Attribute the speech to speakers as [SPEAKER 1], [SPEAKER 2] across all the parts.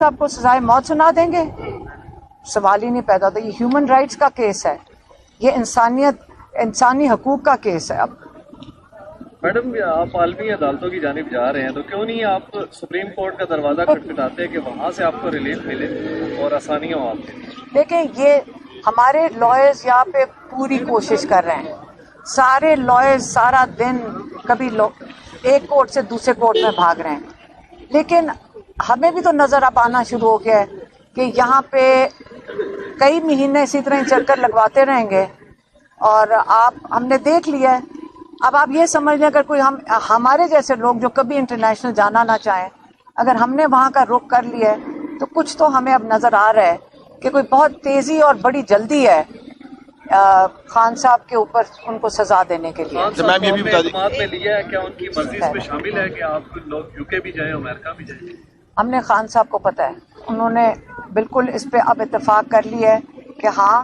[SPEAKER 1] صاحب کو سزائے موت سنا دیں گے؟ سوال ہی نہیں پیدا ہوتا. یہ ہیومن رائٹس کا کیس ہے, یہ انسانی حقوق کا کیس ہے. اب
[SPEAKER 2] میڈم آپ عالمی عدالتوں کی جانب جا رہے ہیں تو کیوں نہیں آپ سپریم کورٹ کا دروازہ کھٹکھٹاتے کہ وہاں سے آپ کو ریلیف ملے اور آسانیاں ہوں آپ کے لیے؟
[SPEAKER 1] دیکھیں, یہ ہمارے لائرز یہاں پہ پوری کوشش کر رہے ہیں. سارے لائرز سارا دن کبھی ایک کورٹ سے دوسرے کورٹ میں بھاگ رہے ہیں, لیکن ہمیں بھی تو نظر اب آنا شروع ہو گیا ہے کہ یہاں پہ کئی مہینے اسی طرح چکر لگواتے رہیں گے. اور ہم نے دیکھ لیا ہے. اب آپ یہ سمجھ لیں اگر کوئی ہمارے جیسے لوگ جو کبھی انٹرنیشنل جانا نہ چاہیں, اگر ہم نے وہاں کا رخ کر لیا ہے تو کچھ تو ہمیں اب نظر آ رہا ہے کہ کوئی بہت تیزی اور بڑی جلدی ہے خان صاحب کے اوپر ان کو سزا دینے کے لیے.
[SPEAKER 2] میم یہ بھی بتا دیں, اعتماد میں لیا ہے کیا ان کی مرضی اس میں شامل ہے کہ آپ لوگ یو کے بھی جائیں امریکہ بھی جائیں؟
[SPEAKER 1] ہم نے خان صاحب کو پتہ ہے, انہوں نے بالکل اس پہ اب اتفاق کر لیا ہے کہ ہاں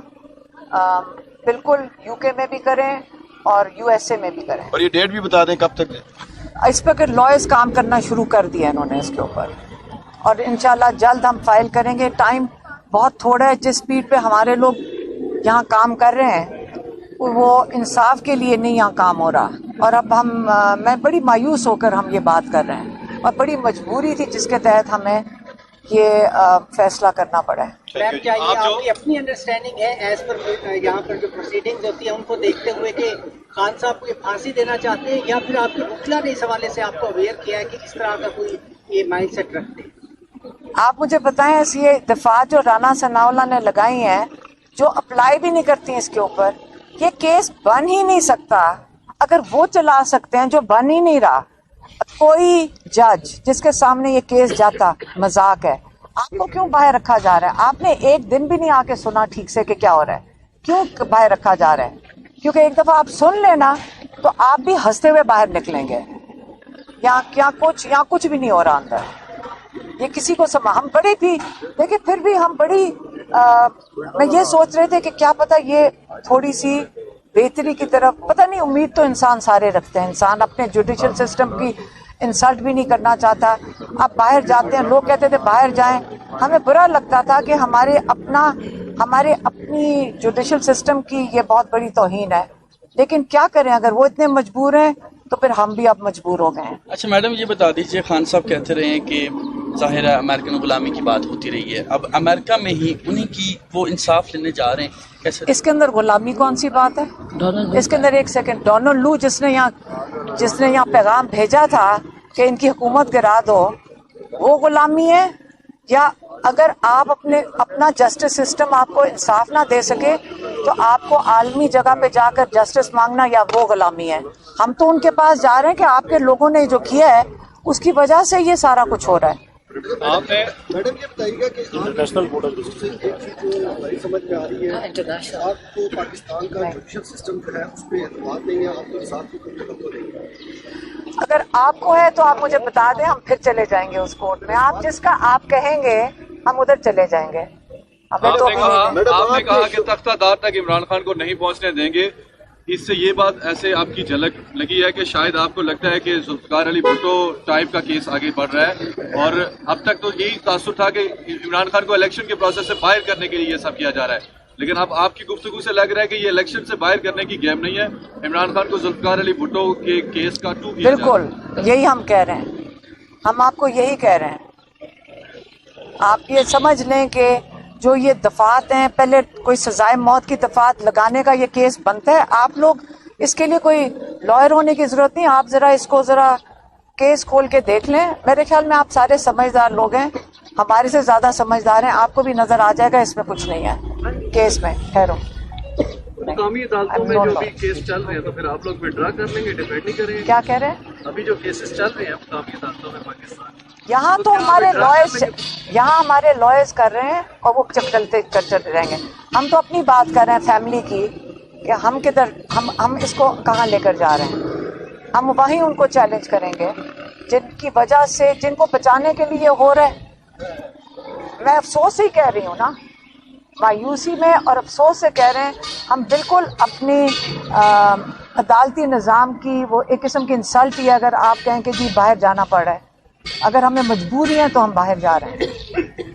[SPEAKER 1] بالکل یو کے میں بھی کریں اور یو ایس اے میں بھی کریں.
[SPEAKER 3] اور یہ ڈیٹ بھی بتا دیں کب تک ہے
[SPEAKER 1] اس پہ کہ لائرز کام کرنا شروع کر دیا انہوں نے اس کے اوپر, اور انشاءاللہ جلد ہم فائل کریں گے. ٹائم بہت تھوڑا ہے. جس سپیڈ پہ ہمارے لوگ یہاں کام کر رہے ہیں وہ انصاف کے لیے نہیں یہاں کام ہو رہا. اور اب میں بڑی مایوس ہو کر ہم یہ بات کر رہے ہیں, اور بڑی مجبوری تھی جس کے تحت ہمیں یہ فیصلہ کرنا پڑا ہے.
[SPEAKER 4] میم کیا یہ آپ کی اپنی انڈرسٹینڈنگ ہے ایز پر یہاں پر جو پروسیڈنگز ہوتی ہیں ان کو دیکھتے ہوئے کہ خان صاحب کو یہ پھانسی دینا چاہتے ہیں, یا پھر آپ کے وکلا نے اس حوالے سے آپ کو اویئر کیا ہے کہ اس طرح کا کوئی یہ مائنڈ سیٹ رکھتے ہیں؟
[SPEAKER 1] آپ مجھے بتائیں, ایسی یہ دفاع جو رانا ثناءاللہ نے لگائی ہیں جو اپلائی بھی نہیں کرتی ہیں اس کے اوپر, یہ کیس بن ہی نہیں سکتا. اگر وہ چلا سکتے ہیں جو بن ہی نہیں رہا, کوئی جج جس کے سامنے یہ کیس جاتا مذاق ہے, آپ کو کیوں باہر رکھا جا رہا ہے؟ آپ نے ایک دن بھی نہیں آ کے سنا ٹھیک سے کہ کیا ہو رہا ہے, کیوں باہر رکھا جا رہا ہے؟ کیونکہ ایک دفعہ آپ سن لینا تو آپ بھی ہنستے ہوئے باہر نکلیں گے. یہاں کچھ بھی نہیں ہو رہا اندر. یہ کسی کو ہم بڑے بھی دیکھیں, پھر بھی ہم بڑی میں یہ سوچ رہے تھے کہ کیا پتہ یہ تھوڑی سی بہتری کی طرف, پتہ نہیں, امید تو انسان سارے رکھتے ہیں. انسان اپنے جوڈیشل سسٹم کی انسلٹ بھی نہیں کرنا چاہتا. آپ باہر جاتے ہیں, لوگ کہتے تھے باہر جائیں, ہمیں برا لگتا تھا کہ ہمارے اپنی جوڈیشل سسٹم کی یہ بہت بڑی توہین ہے. لیکن کیا کریں, اگر وہ اتنے مجبور ہیں تو پھر ہم بھی اب مجبور ہو گئے ہیں.
[SPEAKER 5] اچھا میڈم یہ بتا دیجئے, خان صاحب کہتے رہے ہیں کہ ظاہر ہے امریکن غلامی کی بات ہوتی رہی ہے, اب امریکہ میں ہی انہیں کی وہ انصاف لینے جا رہے ہیں, کیسے؟
[SPEAKER 1] اس کے اندر غلامی کون سی بات ہے؟ اس کے اندر ایک سیکنڈ, ڈونلڈ لو جس نے یہاں پیغام بھیجا تھا کہ ان کی حکومت گرا دو, وہ غلامی ہے؟ یا اگر آپ اپنا جسٹس سسٹم آپ کو انصاف نہ دے سکے تو آپ کو عالمی جگہ پہ جا کر جسٹس مانگنا, یا وہ غلامی ہے؟ ہم تو ان کے پاس جا رہے ہیں کہ آپ کے لوگوں نے جو کیا ہے اس کی وجہ سے یہ سارا کچھ ہو رہا ہے.
[SPEAKER 2] آپ نے
[SPEAKER 6] میڈم یہ بتائیے گا کہ انٹرنیشنل بورڈر سے ایک چیز جو ہماری سمجھ میں آ رہی ہے, آپ کو پاکستان کا جوڈیشل سسٹم جو ہے اس پہ اعتماد نہیں ہے, آپ کو انصاف کی کوئی قدر تو نہیں ہے.
[SPEAKER 1] اگر آپ کو ہے تو آپ مجھے بتا دیں, ہم پھر چلے جائیں گے اس کورٹ میں. آپ جس کا آپ کہیں گے ہم ادھر چلے جائیں گے.
[SPEAKER 7] آپ نے کہا کہ تختہ دار تک عمران خان کو نہیں پہنچنے دیں گے. اس سے یہ بات ایسے آپ کی جھلک لگی ہے کہ شاید آپ کو لگتا ہے کہ ذوالفقار علی بھٹو ٹائپ کا کیس آگے بڑھ رہا ہے, اور اب تک تو یہی تاثر تھا کہ عمران خان کو الیکشن کے پروسیس سے باہر کرنے کے لیے یہ سب کیا جا رہا ہے, لیکن اب آپ کی گفتگو سے لگ رہا ہے کہ یہ الیکشن سے باہر کرنے کی گیم نہیں ہے, عمران خان کو ذوالفقار علی بھٹو کے کیس کا ٹو کیا
[SPEAKER 1] بالکل یہی ہم کہہ رہے ہیں, ہم آپ کو یہی کہہ رہے ہیں. آپ یہ سمجھ لیں کہ جو یہ دفعات ہیں, پہلے کوئی سزائے موت کی دفعات لگانے کا یہ کیس بنتا ہے. آپ لوگ اس کے لیے کوئی لائر ہونے کی ضرورت نہیں, آپ ذرا اس کو ذرا کیس کھول کے دیکھ لیں. میرے خیال میں آپ سارے سمجھدار لوگ ہیں, ہمارے سے زیادہ سمجھدار ہیں, آپ کو بھی نظر آ جائے گا اس میں کچھ نہیں ہے کیس میں. ٹھہرو,
[SPEAKER 2] مقامی عدالتوں میں جو بھی کیس چل رہے ہیں تو پھر آپ لوگ وڈرا کر لیں گے, ڈیفینڈ نہیں کریں گے؟
[SPEAKER 1] کیا کہہ رہے ہیں؟
[SPEAKER 2] ابھی جو کیسز چل رہے ہیں مقامی عدالتوں میں پاکستان,
[SPEAKER 1] یہاں تو ہمارے لائرز کر رہے ہیں اور وہ چلتے رہیں گے. ہم تو اپنی بات کر رہے ہیں فیملی کی کہ ہم کدھر, ہم اس کو کہاں لے کر جا رہے ہیں. ہم وہیں ان کو چیلنج کریں گے جن کی وجہ سے, جن کو بچانے کے لیے ہو رہا ہے. میں افسوس ہی کہہ رہی ہوں نا, مایوسی میں اور افسوس سے کہہ رہے ہیں. ہم بالکل اپنی عدالتی نظام کی وہ ایک قسم کی انسلٹ ہی ہے اگر آپ کہیں کہ جی باہر جانا پڑ رہا ہے. اگر ہمیں مجبوری ہے تو ہم باہر جا رہے ہیں.